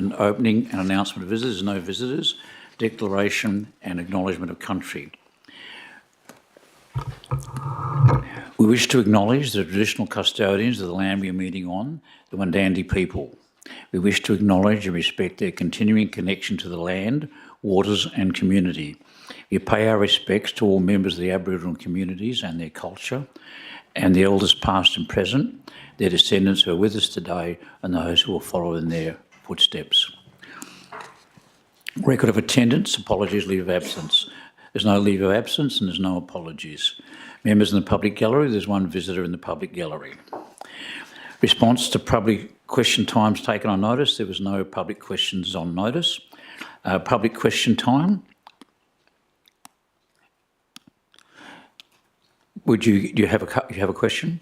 an opening and announcement of visitors, no visitors, declaration and acknowledgement of country. We wish to acknowledge the traditional custodians of the land we are meeting on, the Wandandi people. We wish to acknowledge and respect their continuing connection to the land, waters and community. We pay our respects to all members of the Aboriginal communities and their culture, and the elders past and present, their descendants who are with us today, and those who will follow in their footsteps. Record of attendance, apologies, leave of absence. There's no leave of absence and there's no apologies. Members in the public gallery, there's one visitor in the public gallery. Response to public question times taken on notice, there was no public questions on notice. Public question time. Do you have a question?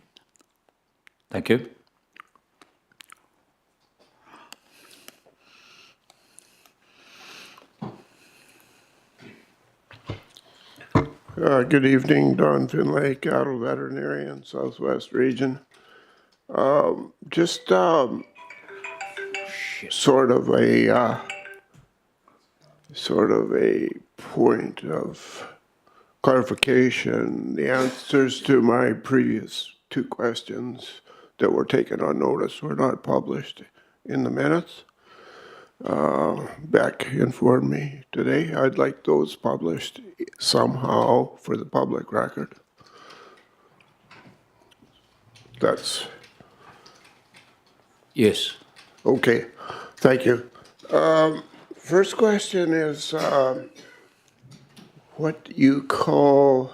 Thank you. Good evening, Don Finlay, cattle veterinarian, Southwest Region. Just sort of a point of clarification. The answers to my previous two questions that were taken on notice were not published in the minutes. Beck informed me today. I'd like those published somehow for the public record. That's... Yes. Okay, thank you. First question is what you call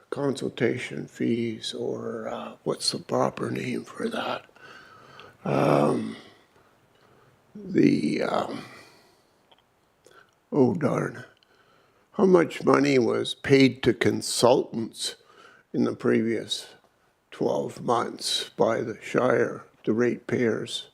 consultation fees, or what's the proper name for that? Oh darn, how much money was paid to consultants in the previous 12 months by the Shire, the ratepayers?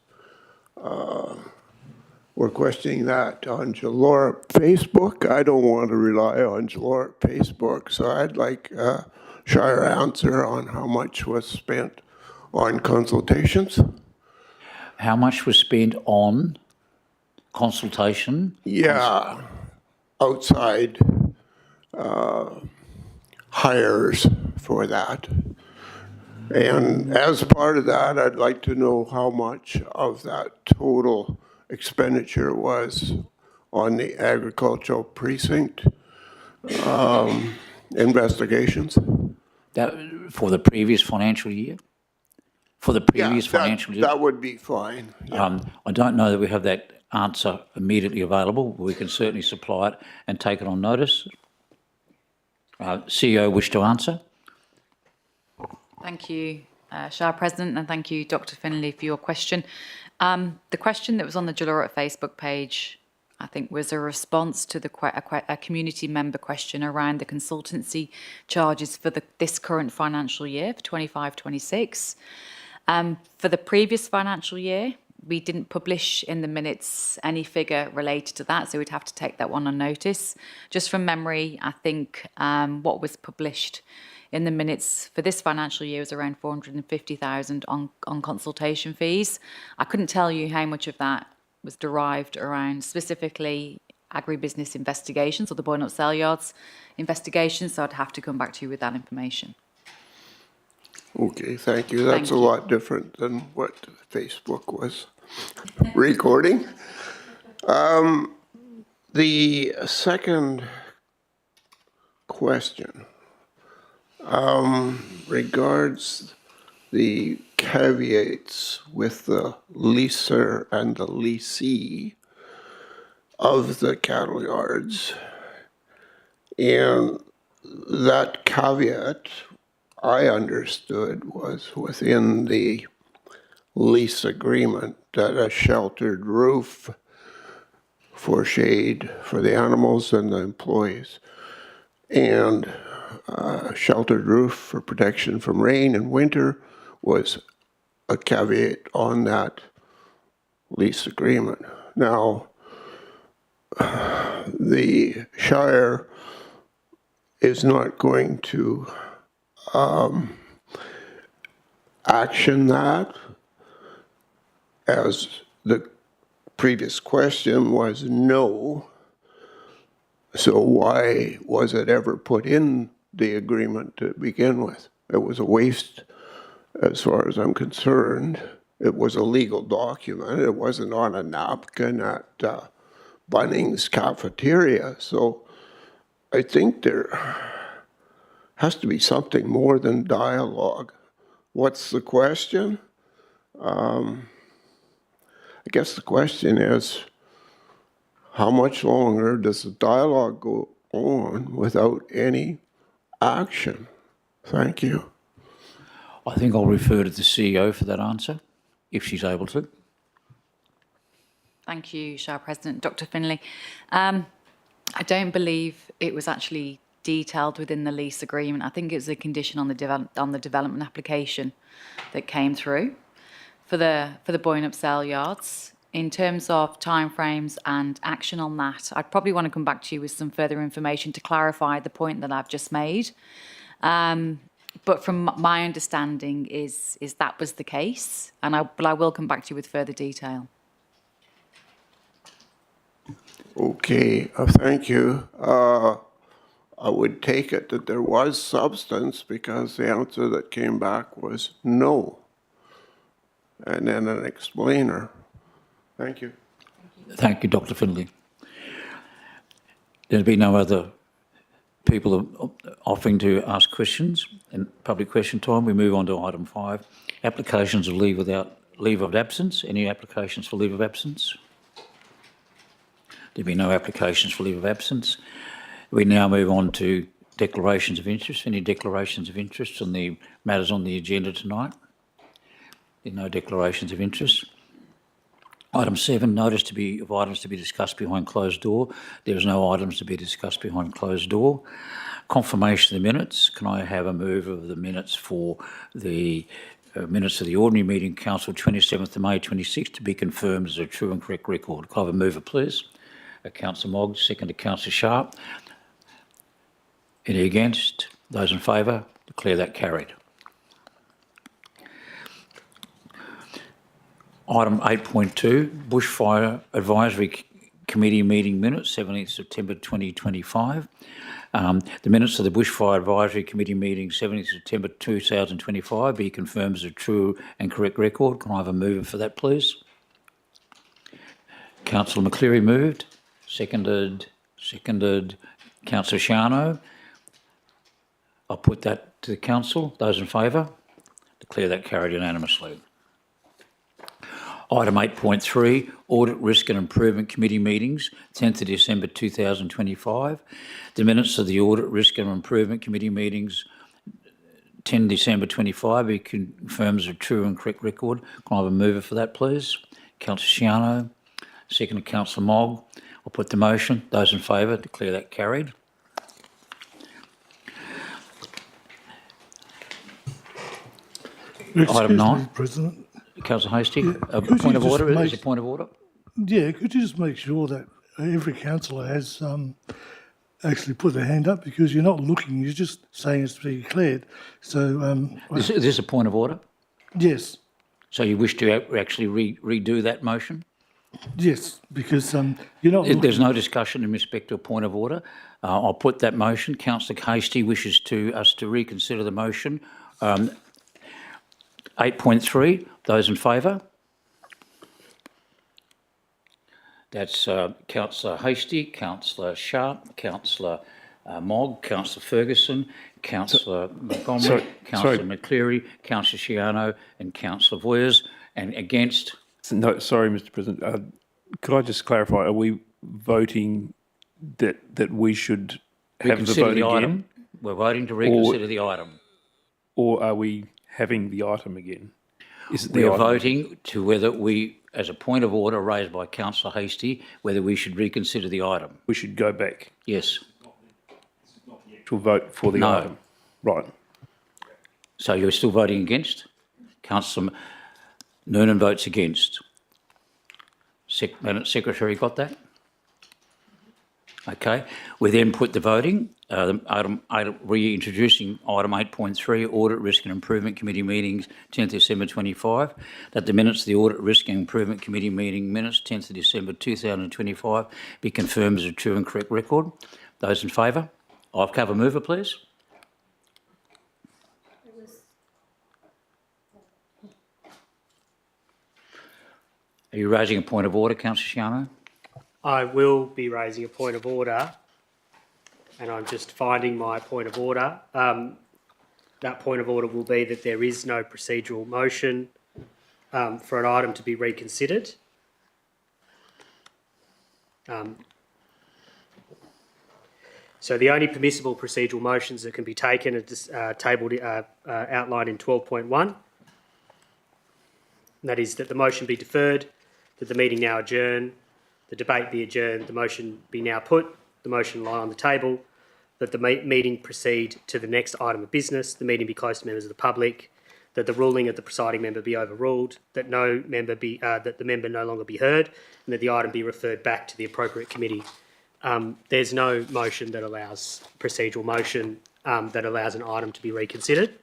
We're questioning that on Jalorp Facebook. I don't want to rely on Jalorp Facebook, so I'd like a Shire answer on how much was spent on consultations. How much was spent on consultation? Yeah, outside hires for that. And as part of that, I'd like to know how much of that total expenditure was on the agricultural precinct investigations. That for the previous financial year? For the previous financial year? That would be fine. Yeah. I don't know that we have that answer immediately available. We can certainly supply it and take it on notice. CEO wish to answer? Thank you, Shire President, and thank you, Dr. Finlay, for your question. The question that was on the Jalorp Facebook page, I think, was a response to a community member question around the consultancy charges for this current financial year, for 25-26. For the previous financial year, we didn't publish in the minutes any figure related to that, so we'd have to take that one on notice. Just from memory, I think what was published in the minutes for this financial year was around 450,000 on consultation fees. I couldn't tell you how much of that was derived around specifically agribusiness investigations or the Boyne Up Sale Yards investigations, so I'd have to come back to you with that information. Okay, thank you. That's a lot different than what Facebook was recording. The second question regards the caveats with the leaser and the leasee of the cattle yards. And that caveat, I understood, was within the lease agreement that a sheltered roof for shade for the animals and the employees, and sheltered roof for protection from rain and winter was a caveat on that lease agreement. Now, the Shire is not going to action that, as the previous question was no. So why was it ever put in the agreement to begin with? It was a waste, as far as I'm concerned. It was a legal document. It wasn't on a napkin at Bunnings cafeteria. So I think there has to be something more than dialogue. What's the question? I guess the question is, how much longer does the dialogue go on without any action? Thank you. I think I'll refer to the CEO for that answer, if she's able to. Thank you, Shire President. Dr. Finlay. I don't believe it was actually detailed within the lease agreement. I think it was a condition on the development application that came through for the Boyne Sale yards. In terms of timeframes and action on that, I'd probably want to come back to you with some further information to clarify the point that I've just made. But from my understanding is that was the case, but I will come back to you with further detail. Okay, thank you. I would take it that there was substance because the answer that came back was no. And then an explainer. Thank you. Thank you, Dr. Finlay. There'll be no other people offering to ask questions in public question time. We move on to item 5, applications of leave of absence. Any applications for leave of absence? There'll be no applications for leave of absence. We now move on to declarations of interest. Any declarations of interest on the matters on the agenda tonight? There are no declarations of interest. Item 7, notice of items to be discussed behind closed door. There is no items to be discussed behind closed door. Confirmation of the minutes. Can I have a move of the minutes for the minutes of the ordinary meeting, Council 27th of May 26 to be confirmed as a true and correct record? Can I have a mover, please? Councillor Mogg, second to Councillor Sharp. Any against? Those in favour? Declare that carried. Item 8.2, Bushfire Advisory Committee meeting minutes, 17th September 2025. The minutes of the Bushfire Advisory Committee meeting, 17th September 2025, be confirmed as a true and correct record. Can I have a mover for that, please? Councillor McCleary moved. Seconded. Councillor Shiano. I'll put that to the council. Those in favour? Declare that carried unanimously. Item 8.3, Audit, Risk and Improvement Committee meetings, 10th of December 2025. The minutes of the Audit, Risk and Improvement Committee meetings, 10 December 25, be confirmed as a true and correct record. Can I have a mover for that, please? Councillor Shiano. Second to Councillor Mogg. I'll put the motion. Those in favour, declare that carried. Item 9. President. Councillor Hastie, a could point you of order. just Is a point of order? Yeah, could you just make sure that every councillor has actually put their hand up, because you're not looking, you're just saying it's to be declared. So Is this a point of order? yes, So you wish to actually redo that motion? yes, because you're not. There's no discussion in respect to a point of order. I'll put that motion. Councillor Hastie wishes us to reconsider the motion. 8.3, those in favour? That's Councillor Hastie, Councillor Sharp, Councillor Mogg, Councillor Ferguson, Councillor Montgomery, Councillor McCleary, Councillor Shiano and Councillor Voyers. And against? No, sorry, Mr. President. Could I just clarify, are we voting that we should have the vote again? Item. We're voting to reconsider the item. Or are we having the item again? Is it the We are item? voting to whether we, as a point of order raised by Councillor Hastie, whether we should reconsider the item. We should go back Yes. to vote for the No. item. Right. So you're still voting against? Councillor Noonan votes against. Madam Secretary, got that? Okay. We then put the voting. reintroducing item 8.3, Audit Risk and Improvement Committee meetings, 10th December 25, that the minutes of the Audit Risk and Improvement Committee meeting minutes, 10th of December 2025, be confirmed as a true and correct record. Those in favour? I'll have a mover, please. Are you raising a point of order, Councillor Shiano? I will be raising a point of order, and I'm just finding my point of order. That point of order will be that there is no procedural motion for an item to be reconsidered. So the only permissible procedural motions that can be taken are tabled, outlined in 12.1. That is that the motion be deferred, that the meeting now adjourn, the debate be adjourned, the motion be now put, the motion lie on the table, that the meeting proceed to the next item of business, the meeting be closed to members of the public, that the ruling of the presiding member be overruled, that that the member no longer be heard, and that the item be referred back to the appropriate committee. There's no motion that allows procedural motion that allows an item to be reconsidered.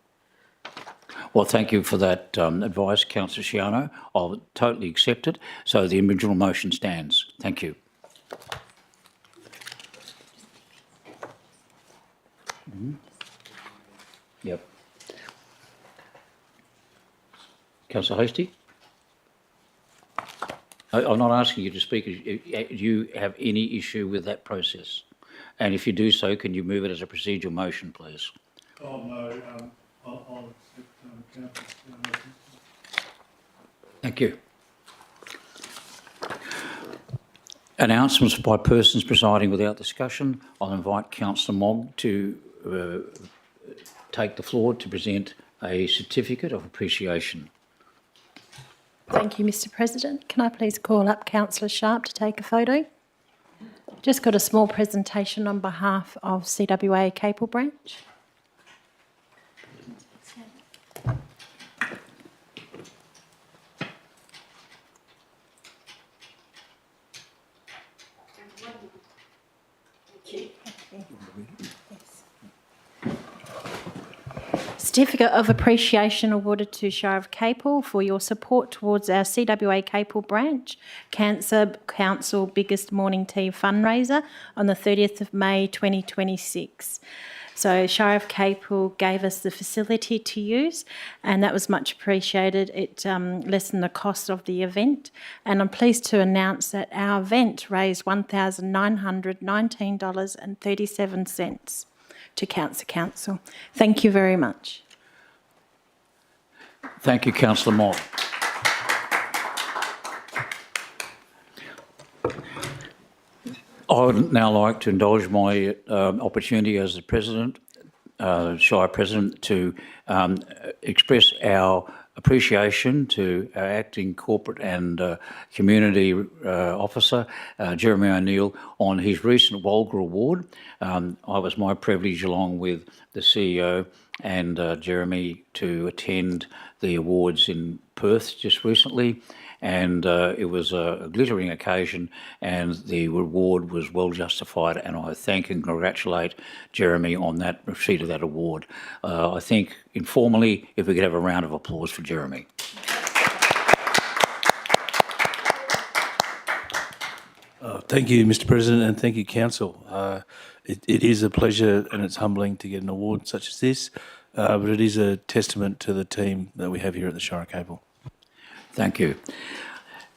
Well, thank you for that advice, Councillor Shiano. I'll totally accept it. So the original motion stands. Thank you. Yep. Councillor Hastie? I'm not asking you to speak. Do you have any issue with that process? And if you do so, can you move it as a procedural motion, please? Oh, no, I'll accept councillor. Thank you. Announcements by persons presiding without discussion. I'll invite Councillor Mogg to take the floor to present a certificate of appreciation. Thank you, Mr. President. Can I please call up Councillor Sharp to take a photo? Just got a small presentation on behalf of CWA Capel branch. Certificate of Appreciation awarded to Shire of Capel for your support towards our CWA Capel branch Cancer Council Biggest Morning Tea fundraiser on the 30th of May 2026. So Shire of Capel gave us the facility to use, and that was much appreciated. It lessened the cost of the event, and I'm pleased to announce that our event raised $1,919.37 to Cancer Council. Thank you very much. Thank you, Councillor Mogg. I would now like to indulge my opportunity as the President, Shire President, to express our appreciation to our Acting Corporate and Community Officer, Jeremy O'Neill, on his recent Walger Award. I was my privilege, along with the CEO and Jeremy, to attend the awards in Perth just recently, and it was a glittering occasion, and the reward was well justified, and I thank and congratulate Jeremy on that receipt of that award. I think, informally, if we could have a round of applause for Jeremy. Thank you, Mr. President, and thank you, Council. It is a pleasure and it's humbling to get an award such as this, but it is a testament to the team that we have here at the Shire of Capel. Thank you.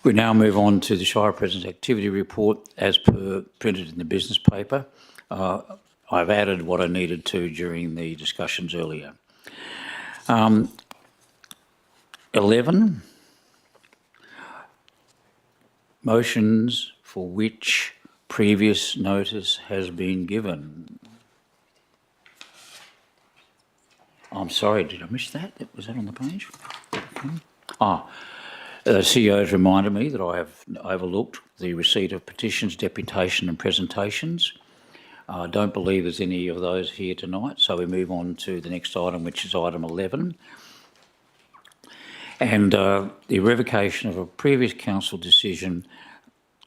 We now move on to the Shire President's activity report as per printed in the business paper. I've added what I needed to during the discussions earlier. 11, motions for which previous notice has been given. I'm sorry, did I miss that? Was that on the page? The CEO has reminded me that I have overlooked the receipt of petitions, deputation and presentations. I don't believe there's any of those here tonight, so we move on to the next item, which is item 11. And the revocation of a previous council decision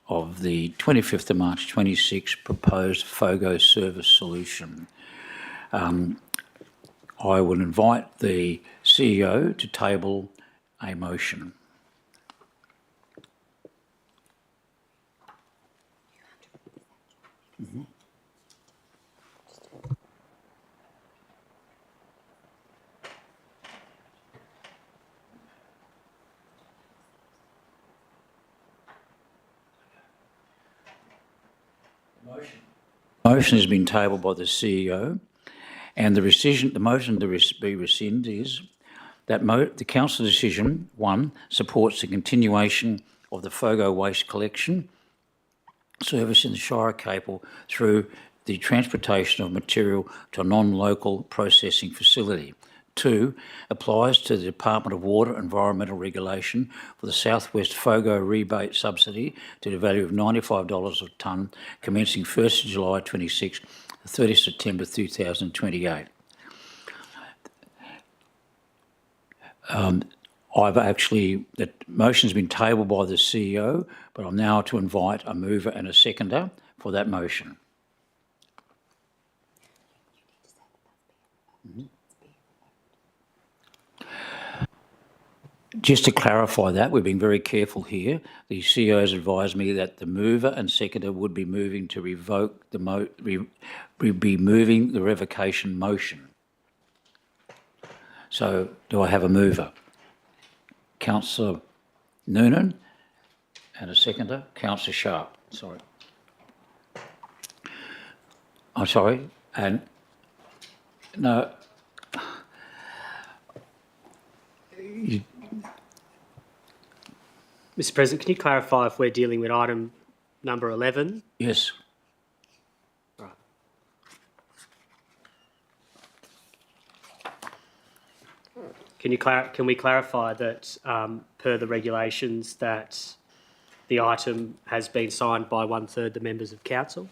of the 25th of March 26 proposed FOGO service solution. I will invite the CEO to table a motion. Motion has been tabled by the CEO, and the motion to be rescinded is that the council decision, 1, supports the continuation of the FOGO waste collection service in the Shire of Capel through the transportation of material to a non-local processing facility. 2, applies to the Department of Water and Environmental Regulation for the South West FOGO rebate subsidy to the value of $95 a tonne commencing 1st of July 26 to 30 September 2028. The motion's been tabled by the CEO, but I'm now to invite a mover and a seconder for that motion. Just to clarify that, we're being very careful here. The CEO has advised me that the mover and seconder would be moving to revoke be moving the revocation motion. So, do I have a mover? Councillor Noonan, and a seconder, Councillor Sharp. Sorry. I'm sorry, and no. Mr. President, can you clarify if we're dealing with item number 11? Yes. Right. Can we clarify that per the regulations that the item has been signed by 1/3 the members of council?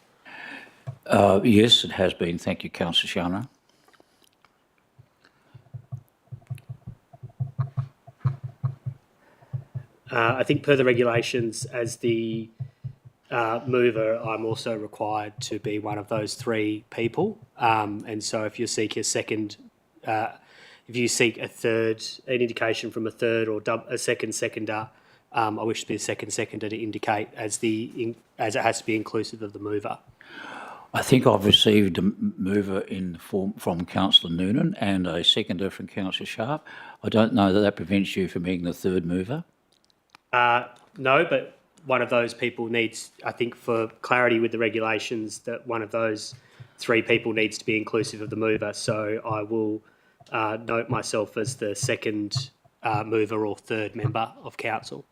Yes, it has been. Thank you, Councillor Shana. I think per the regulations, as the mover, I'm also required to be one of those 3 people. And so if you seek a second, if you seek a third, an indication from a third or a second seconder, I wish to be a second seconder to indicate as it has to be inclusive of the mover. I think I've received a mover in the form from Councillor Noonan and a seconder from Councillor Sharp. I don't know that prevents you from being the third mover. No, but one of those people needs, I think for clarity with the regulations, that one of those 3 people needs to be inclusive of the mover. So I will note myself as the second mover or third member of council.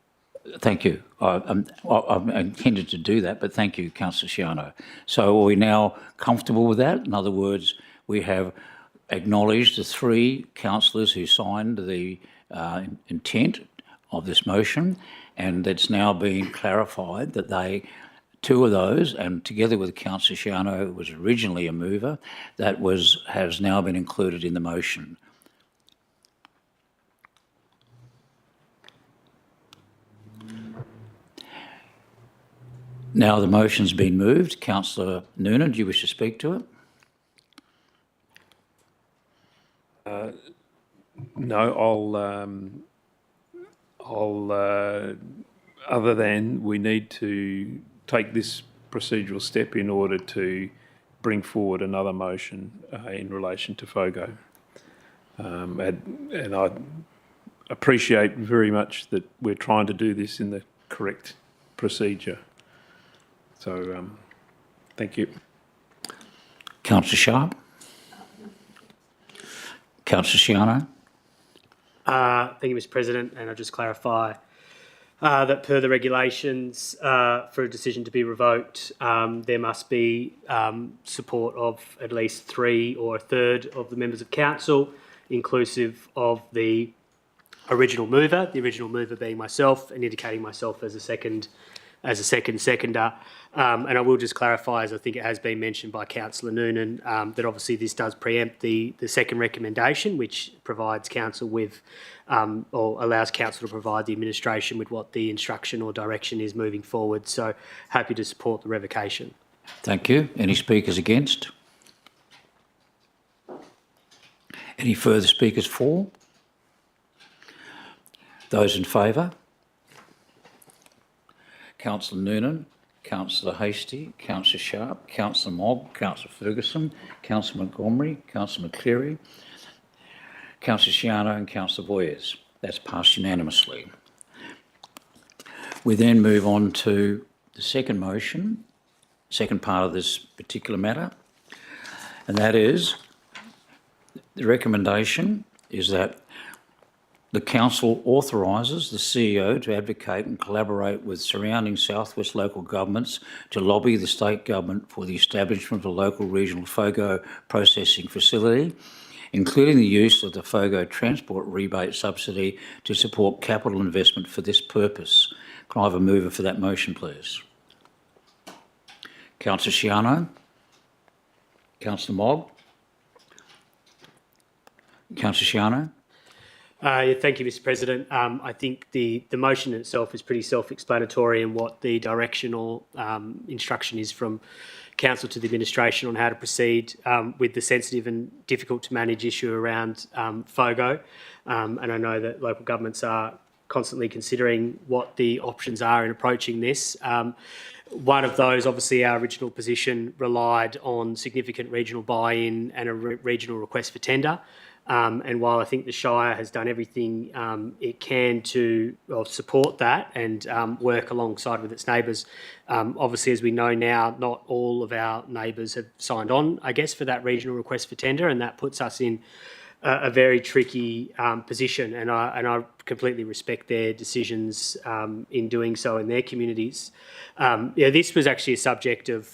Thank you. I'm intended to do that, but thank you, Councillor Sciano. So are we now comfortable with that? In other words, we have acknowledged the 3 councillors who signed the intent of this motion, and it's now been clarified that 2 of those, and together with Councillor Sciano, who was originally a mover, has now been included in the motion. Now the motion's been moved. Councillor Noonan, do you wish to speak to it? No, other than we need to take this procedural step in order to bring forward another motion in relation to FOGO. And I appreciate very much that we're trying to do this in the correct procedure. So, thank you. Councillor Sharp? Councillor Sciano? Thank you, Mr. President, and I'll just clarify that per the regulations, for a decision to be revoked, there must be support of at least 3 or a third of the members of council, inclusive of the original mover being myself, and indicating myself as a second as a seconder. And I will just clarify, as I think it has been mentioned by Councillor Noonan, that obviously this does preempt the second recommendation, which provides council with, or allows council to provide the administration with what the instruction or direction is moving forward. So happy to support the revocation. Thank you. Any speakers against? Any further speakers for? Those in favour? Councillor Noonan, Councillor Hastie, Councillor Sharp, Councillor Mogg, Councillor Ferguson, Councillor Montgomery, Councillor McCleary, Councillor Shiano and Councillor Boyers. That's passed unanimously. We then move on to the second motion, second part of this particular matter, and that is the recommendation is that the council authorises the CEO to advocate and collaborate with surrounding southwest local governments to lobby the state government for the establishment of a local regional FOGO processing facility, including the use of the FOGO transport rebate subsidy to support capital investment for this purpose. Can I have a mover for that motion, please? Councillor Shiano. Councillor Mogg. Councillor Shiano. Thank you, Mr. President. I think the motion itself is pretty self-explanatory in what the direction or instruction is from council to the administration on how to proceed with the sensitive and difficult to manage issue around FOGO. And I know that local governments are constantly considering what the options are in approaching this. One of those, obviously, our original position relied on significant regional buy-in and a regional request for tender. And while I think the Shire has done everything it can to support that and work alongside with its neighbours, obviously, as we know now, not all of our neighbours have signed on, I guess, for that regional request for tender, and that puts us in a very tricky position. And I completely respect their decisions in doing so in their communities. This was actually a subject of,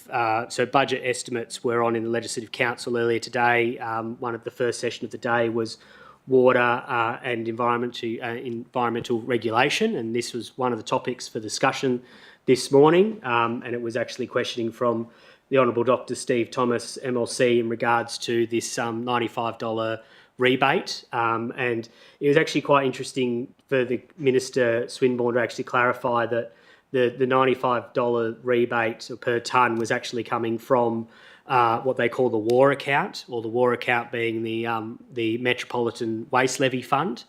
so budget estimates were on in the Legislative Council earlier today. One of the first session of the day was water and environmental regulation, and this was one of the topics for discussion this morning, and it was actually questioning from the Honourable Dr. Steve Thomas, MLC, in regards to this $95 rebate, and it was actually quite interesting for the Minister Swinburne to actually clarify that the $95 rebate per tonne was actually coming from what they call the war account, or the war account being the Metropolitan Waste Levy Fund.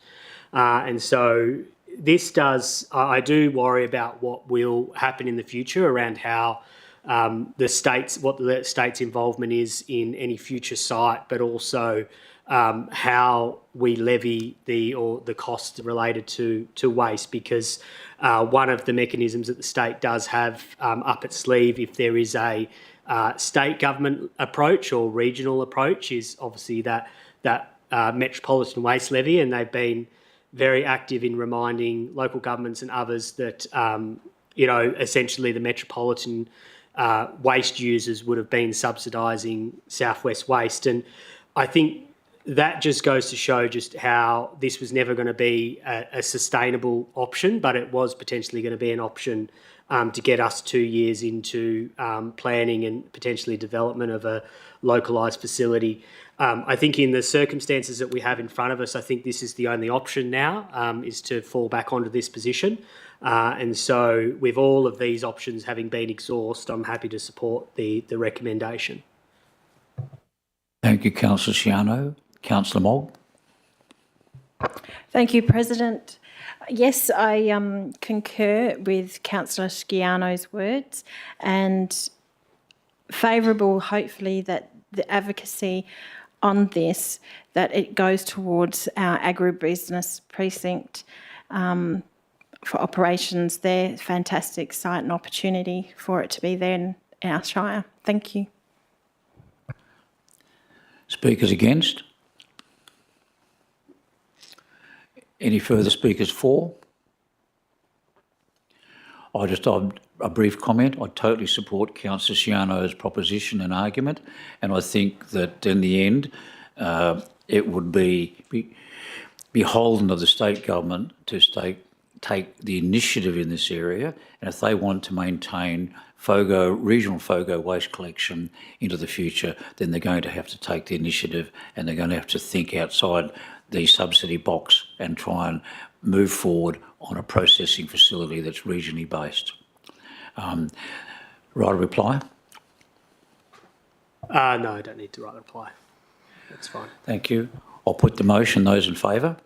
And so this does, I do worry about what will happen in the future around how what the state's involvement is in any future site, but also how we levy the costs related to waste, because one of the mechanisms that the state does have up its sleeve, if there is a state government approach or regional approach, is obviously that Metropolitan Waste Levy, and they've been very active in reminding local governments and others that essentially the metropolitan waste users would have been subsidising Southwest Waste. And I think that just goes to show just how this was never going to be a sustainable option, but it was potentially going to be an option to get us 2 years into planning and potentially development of a localised facility. I think in the circumstances that we have in front of us, I think this is the only option now, is to fall back onto this position. And so with all of these options having been exhausted, I'm happy to support the recommendation. Thank you, Councillor Shiano. Councillor Mogg. Thank you, President. Yes, I concur with Councillor Schiano's words, and favourable, hopefully, that the advocacy on this, that it goes towards our agribusiness precinct for operations there. Fantastic site and opportunity for it to be there in our Shire. Thank you. Speakers against? Any further speakers for? A brief comment. I totally support Councillor Shiano's proposition and argument, and I think that in the end it would be beholden of the state government to take the initiative in this area, and if they want to maintain regional FOGO waste collection into the future, then they're going to have to take the initiative, and they're going to have to think outside the subsidy box and try and move forward on a processing facility that's regionally based. Right reply? No, I don't need to write a reply. That's fine. Thank you. I'll put the motion. Those in favour?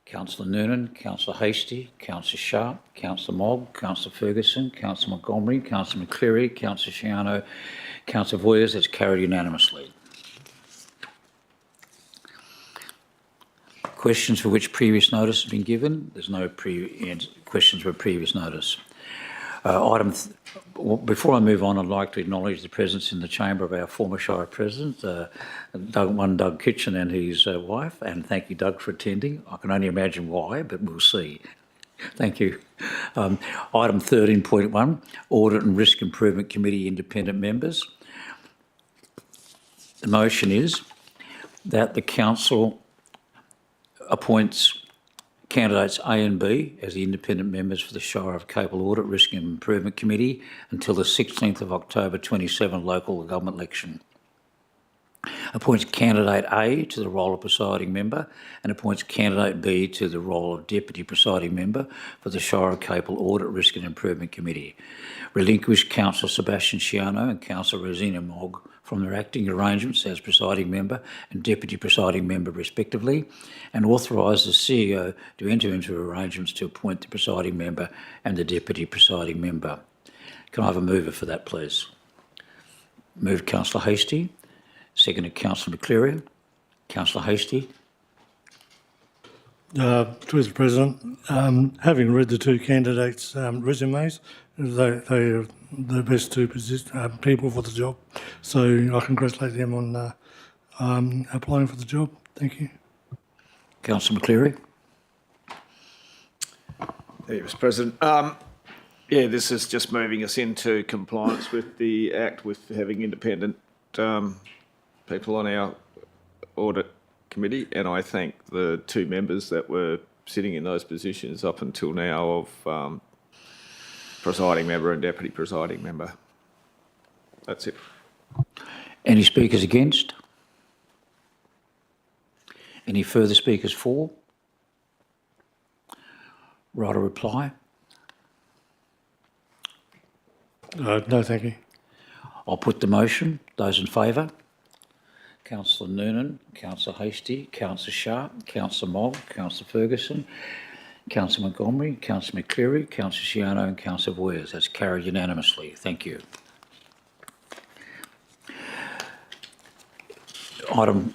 Councillor Noonan, Councillor Hasty, Councillor Sharp, Councillor Mogg, Councillor Ferguson, Councillor Montgomery, Councillor McCleary, Councillor Shiano, Councillor Voyers. That's carried unanimously. Questions for which previous notice has been given? There's no questions for previous notice. Before I move on, I'd like to acknowledge the presence in the chamber of our former Shire President, Doug Kitchen and his wife, and thank you, Doug, for attending. I can only imagine why, but we'll see. Thank you. Item 13.1, Audit and Risk Improvement Committee independent members. The motion is that the council appoints candidates A and B as the independent members for the Shire of Capel Audit, Risk and Improvement Committee until the 16th of October 27 local government election. Appoints candidate A to the role of presiding member and appoints candidate B to the role of deputy presiding member for the Shire of Capel Audit, Risk and Improvement Committee. Relinquish Councillor Sebastian Shiano and Councillor Rosina Mogg from their acting arrangements as presiding member and deputy presiding member respectively, and authorise the CEO to enter into arrangements to appoint the presiding member and the deputy presiding member. Can I have a mover for that, please? Moved Councillor Hasty, seconded Councillor McCleary. Councillor Hasty. Mr. President, having read the two candidates' resumes, they are the best two people for the job. So I congratulate them on applying for the job. Thank you. Councillor McCleary. Thank you, Mr. President. This is just moving us into compliance with the Act, with having independent people on our audit committee, and I thank the two members that were sitting in those positions up until now of presiding member and deputy presiding member. That's it. Any speakers against? Any further speakers for? Right a reply? No, thank you. I'll put the motion. Those in favour? Councillor Noonan, Councillor Hasty, Councillor Sharp, Councillor Mogg, Councillor Ferguson, Councillor Montgomery, Councillor McCleary, Councillor Shiano and Councillor Voyers. That's carried unanimously. Thank you. Item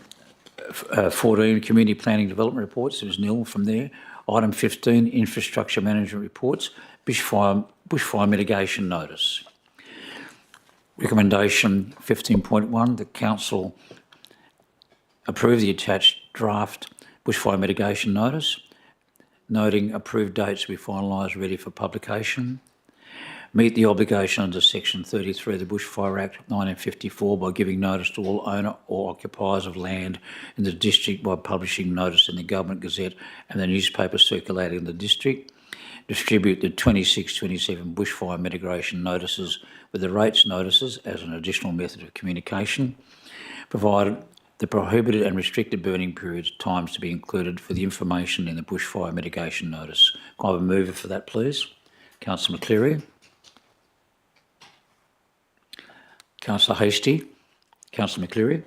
14, Community Planning Development Reports. There was nil from there. Item 15, Infrastructure Management Reports. Bushfire Mitigation Notice. Recommendation 15.1, the Council approve the attached draft Bushfire Mitigation Notice, noting approved dates to be finalised ready for publication. Meet the obligation under Section 33 of the Bushfire Act 1954 by giving notice to all owner or occupiers of land in the district by publishing notice in the Government Gazette and the newspaper circulating in the district. Distribute the 26-27 bushfire mitigation notices with the rates notices as an additional method of communication. Provided the prohibited and restricted burning periods times to be included for the information in the bushfire mitigation notice. Can I have a mover for that, please? Councillor McCleary. Councillor Hasty. Councillor McCleary.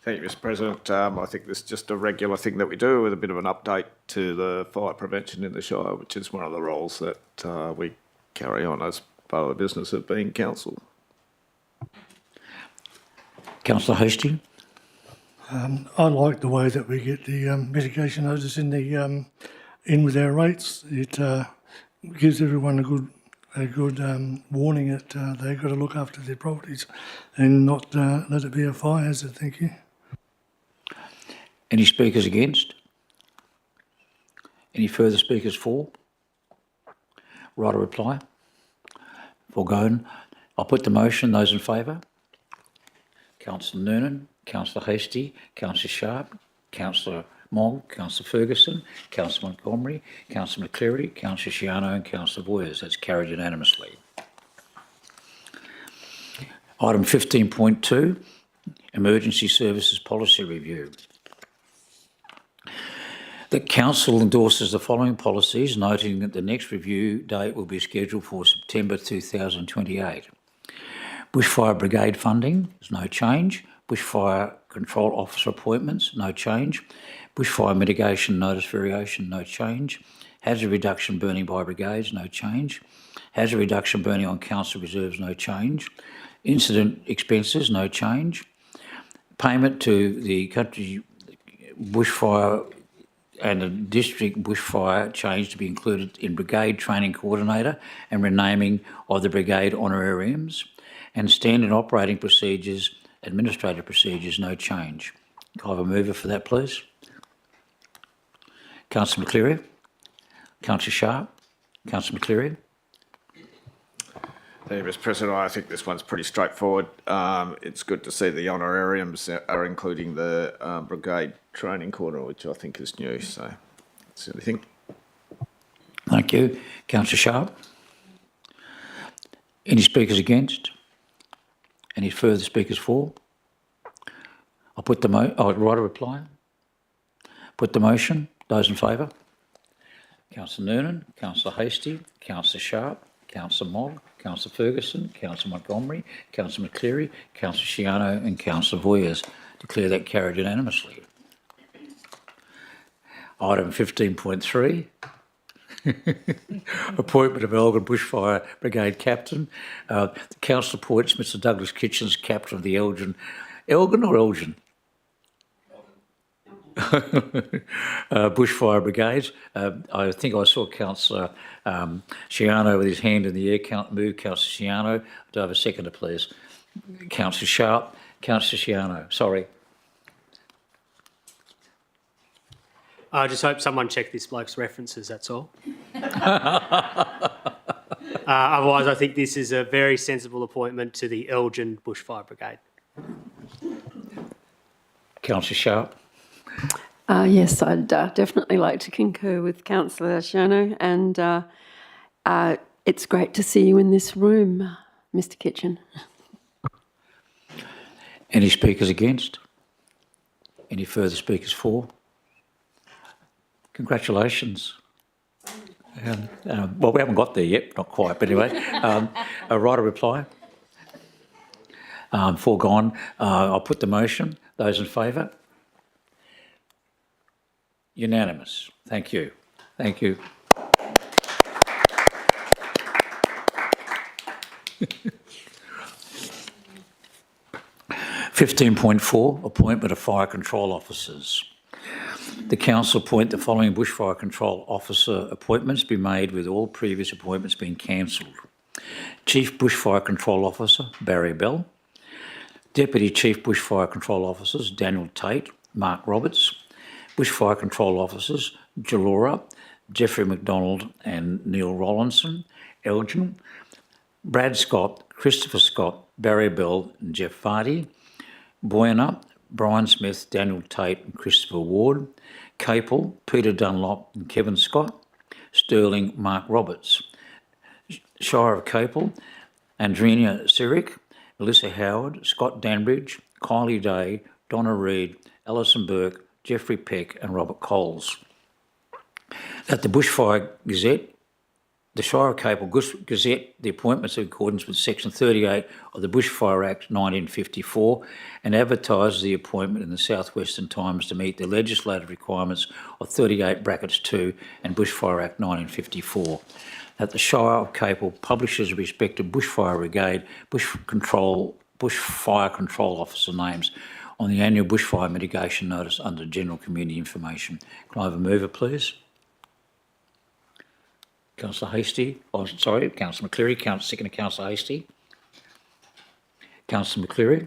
Thank you, Mr. President. I think this is just a regular thing that we do with a bit of an update to the fire prevention in the Shire, which is one of the roles that we carry on as part of the business of being council. Councillor Hasty. I like the way that we get the mitigation notice in with our rates. It gives everyone a good warning that they've got to look after their properties and not let it be a fire hazard. Thank you. Any speakers against? Any further speakers for? Right a reply? Foregone. I'll put the motion. Those in favour? Councillor Noonan, Councillor Hasty, Councillor Sharp, Councillor Mogg, Councillor Ferguson, Councillor Montgomery, Councillor McCleary, Councillor Shiano and Councillor Boyers. That's carried unanimously. Item 15.2, Emergency Services Policy Review. The Council endorses the following policies, noting that the next review date will be scheduled for September 2028. Bushfire Brigade funding, there's no change. Bushfire Control Officer appointments, no change. Bushfire Mitigation Notice Variation, no change. Hazard Reduction Burning by Brigades, no change. Hazard Reduction Burning on Council Reserves, no change. Incident Expenses, no change. Payment to the country bushfire and the district bushfire change to be included in Brigade Training Coordinator and renaming of the Brigade honorariums. And standard operating procedures, administrative procedures, no change. Can I have a mover for that, please? Councillor McCleary. Councillor Sharp. Councillor McCleary. Thank you, Mr. President. I think this one's pretty straightforward. It's good to see the honorariums are including the Brigade Training Corner, which I think is new. So that's the only thing. Thank you. Councillor Sharp. Any speakers against? Any further speakers for? I'll put the I'll write a reply. Put the motion. Those in favour? Councillor Noonan, Councillor Hastie, Councillor Sharp, Councillor Mogg, Councillor Ferguson, Councillor Montgomery, Councillor McCleary, Councillor Shiano and Councillor Voyers. Declare that carried unanimously. Item 15.3. Appointment of Elgin Bushfire Brigade Captain. The Council appoints Mr Douglas Kitchens Captain of the Elgin or Elgin? Bushfire Brigades. I think I saw Councillor Shiano with his hand in the air. Move Councillor Shiano. Do I have a seconder, please? Councillor Sharp. Councillor Shiano. Sorry. I just hope someone checked this bloke's references, that's all. Otherwise, I think this is a very sensible appointment to the Elgin Bushfire Brigade. Councillor Sharp. Yes, I'd definitely like to concur with Councillor Shano, and it's great to see you in this room, Mr Kitchen. Any speakers against? Any further speakers for? Congratulations. Well, we haven't got there yet, not quite, but anyway. A right of reply. Foregone. I'll put the motion. Those in favour? Unanimous. Thank you. Thank you. (15.4) Appointment of Fire Control Officers. The Council appoint the following Bushfire Control Officer appointments be made with all previous appointments being cancelled. Chief Bushfire Control Officer, Barry Bell. Deputy Chief Bushfire Control Officers, Daniel Tate, Mark Roberts. Bushfire Control Officers, Jalora, Jeffrey McDonald and Neil Rollinson, Elgin. Brad Scott, Christopher Scott, Barry Bell and Jeff Vardy. Buena, Brian Smith, Daniel Tate and Christopher Ward. Capel, Peter Dunlop and Kevin Scott. Sterling, Mark Roberts. Shire of Capel, Andrina Sirik, Melissa Howard, Scott Danbridge, Kylie Day, Donna Reid, Alison Burke, Jeffrey Peck and Robert Coles. That the Bushfire Gazette, the Shire of Capel Gazette, the appointments in accordance with Section 38 of the Bushfire Act 1954 and advertise the appointment in the South Western Times to meet the legislative requirements of 38(2) and Bushfire Act 1954. That the Shire of Capel publishes respective Bushfire Brigade, Bushfire Control Officer names on the annual Bushfire Mitigation Notice under General Community Information. Can I have a mover, please? Councillor Hastie. Oh, sorry, Councillor McCleary. Second to Councillor Hastie. Councillor McCleary.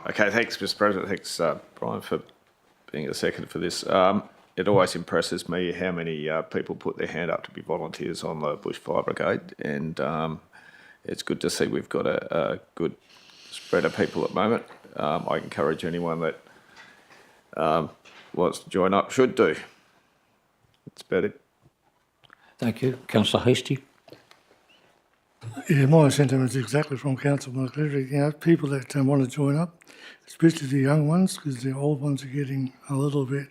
Okay, thanks, Mr. President. Thanks, Brian, for being a second for this. It always impresses me how many people put their hand up to be volunteers on the Bushfire Brigade, and it's good to see we've got a good spread of people at the moment. I encourage anyone that wants to join up should do. That's about it. Thank you. Councillor Hastie. Yeah, my sentiments exactly from Councillor McCleary. You know, people that want to join up, especially the young ones, because the old ones are getting a little bit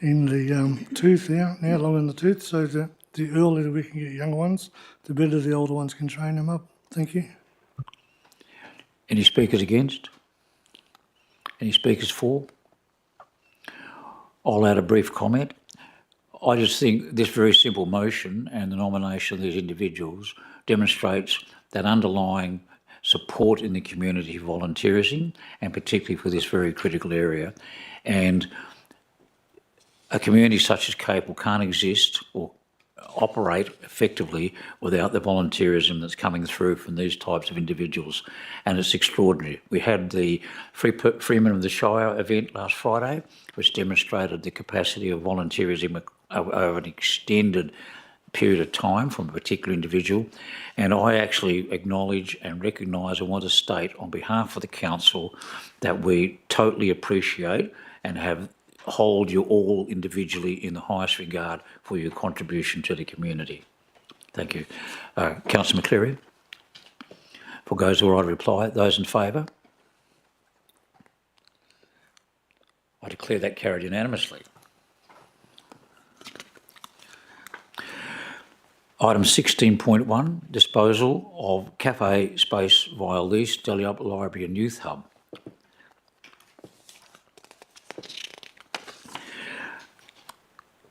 in the tooth now long in the tooth. So the earlier we can get young ones, the better the older ones can train them up. Thank you. Any speakers against? Any speakers for? I'll add a brief comment. I just think this very simple motion and the nomination of these individuals demonstrates that underlying support in the community for volunteerism, and particularly for this very critical area. And a community such as Capel can't exist or operate effectively without the volunteerism that's coming through from these types of individuals, and it's extraordinary. We had the Freeman of the Shire event last Friday, which demonstrated the capacity of volunteerism over an extended period of time from a particular individual, and I actually acknowledge and recognise and want to state on behalf of the council that we totally appreciate and hold you all individually in the highest regard for your contribution to the community. Thank you. Councillor McCleary. For goes the right reply. Those in favour? I declare that carried unanimously. Item 16.1, disposal of cafe space via lease, Deleup Library and Youth Hub.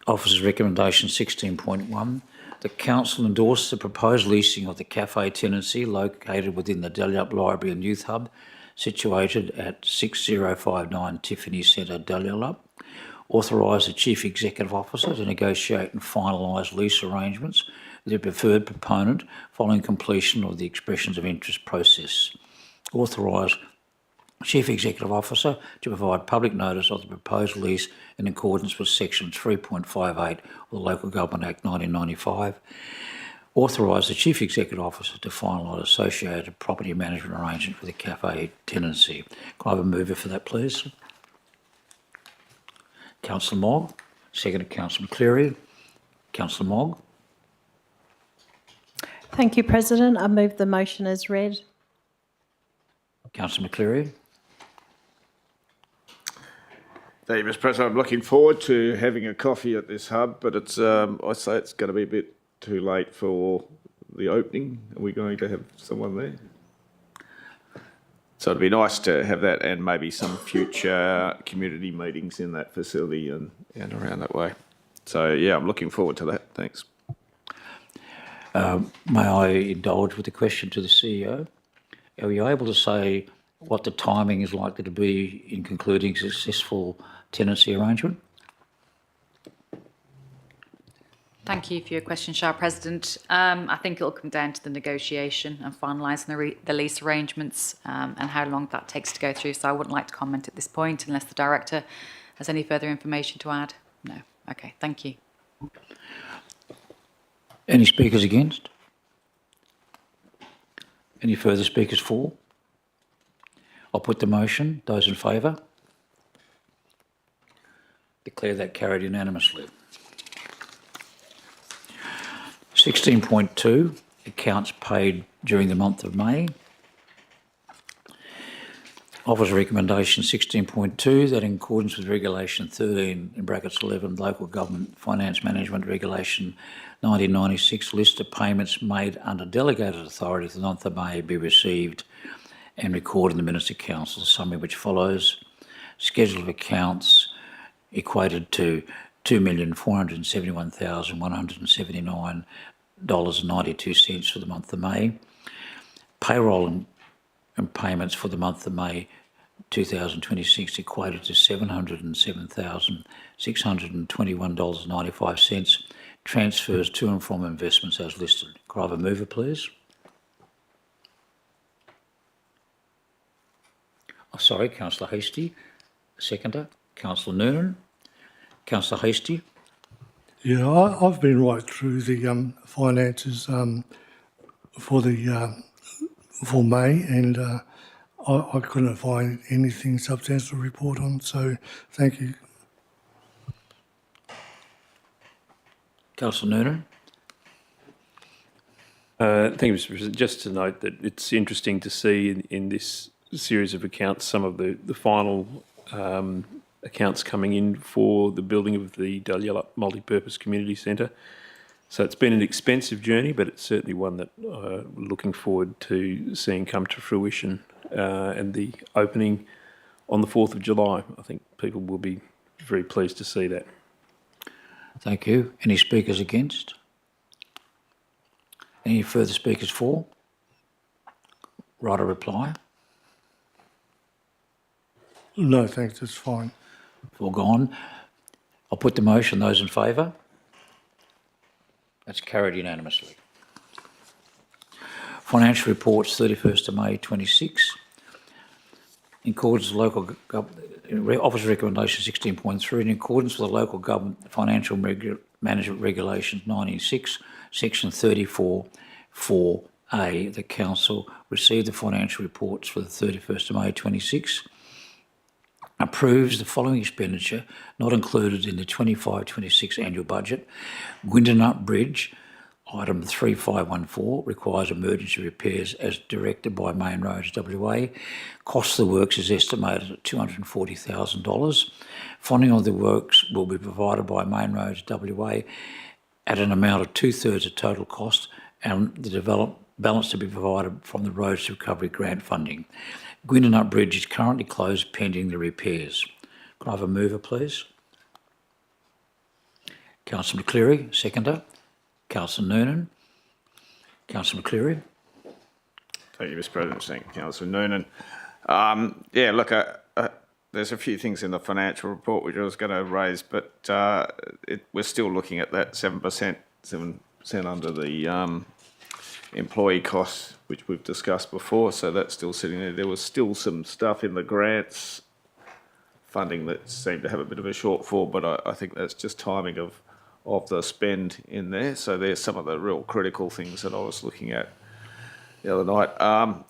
Officer's recommendation 16.1, the council endorses the proposed leasing of the cafe tenancy located within the Deleup Library and Youth Hub, situated at 6059 Tiffany Centre, Deleup. Authorise the Chief Executive Officer to negotiate and finalise lease arrangements with the preferred proponent following completion of the expressions of interest process. Authorise Chief Executive Officer to provide public notice of the proposed lease in accordance with Section 3.58 of the Local Government Act 1995. Authorise the Chief Executive Officer to finalise associated property management arrangement for the cafe tenancy. Can I have a mover for that, please? Councillor Mogg, seconded Councillor McCleary. Councillor Mogg. Thank you, President. I move the motion as read. Councillor McCleary. Thank you, Mr. President. I'm looking forward to having a coffee at this hub, but it's I say it's going to be a bit too late for the opening. Are we going to have someone there? So it'd be nice to have that, and maybe some future community meetings in that facility and around that way. So yeah, I'm looking forward to that. Thanks. May I indulge with a question to the CEO? Are you able to say what the timing is likely to be in concluding a successful tenancy arrangement? Thank you for your question, Shire President. I think it'll come down to the negotiation and finalising the lease arrangements and how long that takes to go through. So I wouldn't like to comment at this point unless the Director has any further information to add. No. Okay, thank you. Any speakers against? Any further speakers for? I'll put the motion. Those in favour? Declare that carried unanimously. 16.2, accounts paid during the month of May. Officer's recommendation 16.2, that in accordance with Regulation 13 in brackets 11, Local Government Finance Management Regulation 1996, list of payments made under delegated authority for the month of May be received and recorded in the minutes of council, a summary which follows. Schedule of accounts equated to $2,471,179.92 for the month of May. Payroll and payments for the month of May 2026 equated to $707,621.95. Transfers to and from investments as listed. Could I have a mover, please? Oh, sorry, Councillor Hastie. Seconder, Councillor Noonan. Councillor Hastie. Yeah, I've been right through the finances for May, and I couldn't find anything substantial to report on, so thank you. Councillor Noonan? Thank you, Mr. President. Just to note that it's interesting to see in this series of accounts some of the final accounts coming in for the building of the Dalyella Multipurpose Community Centre. So it's been an expensive journey, but it's certainly one that we're looking forward to seeing come to fruition, and the opening on the 4th of July. I think people will be very pleased to see that. Thank you. Any speakers against? Any further speakers for? Right, a reply? No, thanks, it's fine. Foregone. I'll put the motion. Those in favour? That's carried unanimously. Financial reports 31st of May 26. In accordance with local Office Recommendation 16.3, in accordance with the Local Government Financial Management Regulations 96, Section 34(4)(a), the Council received the financial reports for the 31st of May 26, approves the following expenditure not included in the 25-26 annual budget. Gwyndenut Bridge, item 3514, requires emergency repairs as directed by Main Roads WA. Cost of the works is estimated at $240,000. Funding of the works will be provided by Main Roads WA at an amount of 2/3 of total cost, and the balance to be provided from the Roads Recovery Grant funding. Gwyndenut Bridge is currently closed pending the repairs. Can I have a mover, please? Councillor McCleary, seconder. Councillor Noonan. Councillor McCleary. Thank you, Mr. President. Thank you, Councillor Noonan. Look, there's a few things in the financial report which I was going to raise, but we're still looking at that 7% under the employee costs, which we've discussed before, so that's still sitting there. There was still some stuff in the grants funding that seemed to have a bit of a shortfall, but I think that's just timing of the spend in there. So there's some of the real critical things that I was looking at the other night.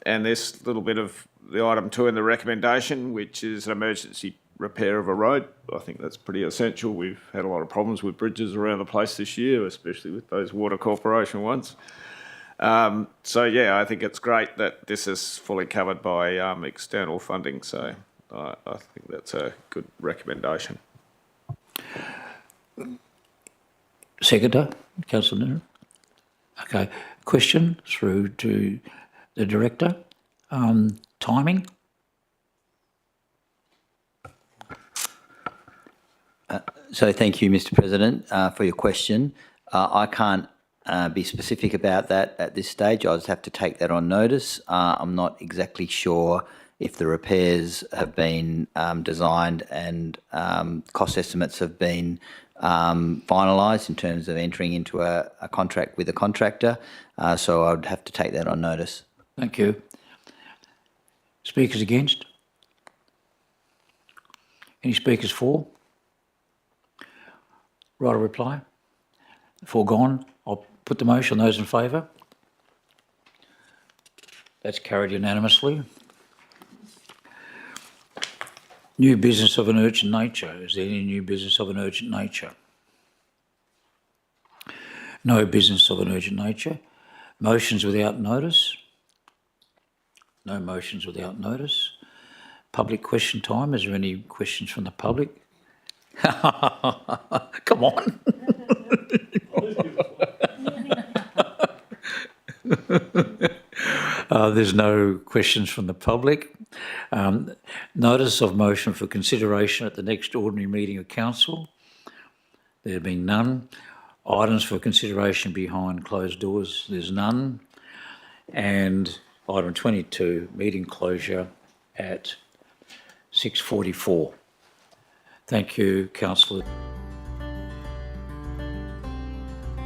And there's a little bit of the item 2 in the recommendation, which is an emergency repair of a road. I think that's pretty essential. We've had a lot of problems with bridges around the place this year, especially with those Water Corporation ones. I think it's great that this is fully covered by external funding. So I think that's a good recommendation. Seconder, Councillor Noonan. Okay, question through to the Director. Timing? So thank you, Mr. President, for your question. I can't be specific about that at this stage. I'll just have to take that on notice. I'm not exactly sure if the repairs have been designed and cost estimates have been finalised in terms of entering into a contract with a contractor. So I'd have to take that on notice. Thank you. Speakers against? Any speakers for? Right, a reply? Foregone. I'll put the motion. Those in favour? That's carried unanimously. New business of an urgent nature. Is there any new business of an urgent nature? No business of an urgent nature. Motions without notice? No motions without notice. Public question time. Is there any questions from the public? Come on. There's no questions from the public. Notice of motion for consideration at the next ordinary meeting of council. There have been none. Items for consideration behind closed doors. There's none. And item 22, meeting closure at 6:44. Thank you, Councillor.